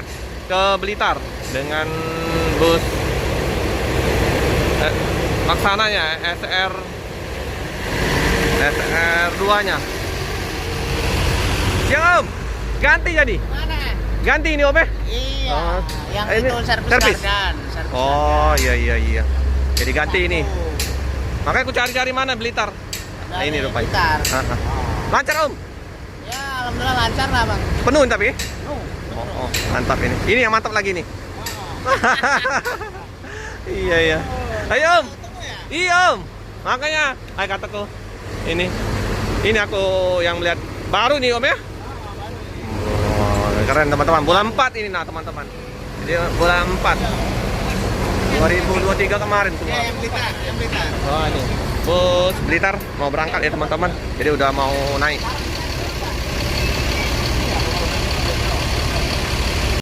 berangkat ke Blitar dengan bus laksananya SR2-nya. Siang Om, ganti jadi? Mana? Ganti ini Om ya? Iya, Oh, yang ini itu servis servis? gardan. Servis Oh gardan. iya. Jadi ganti ini. Satu. Makanya aku cari-cari mana Blitar. Nah ini Dari rupanya. Blitar. Lancar Om? Ya, alhamdulillah lancar lah Bang. Penuh tapi? Nuh. Oh, mantap ini. Ini yang mantap lagi nih. Iya. Ayo Om. Iya Om. Makanya, kataku. Ini aku yang melihat baru nih Om ya. Oh, keren teman-teman. Bulan 4 ini nah teman-teman. Jadi bulan 4. 2023 kemarin semua. Yang Blitar. Oh ini. Bus Blitar mau berangkat ya teman-teman. Jadi udah mau naik.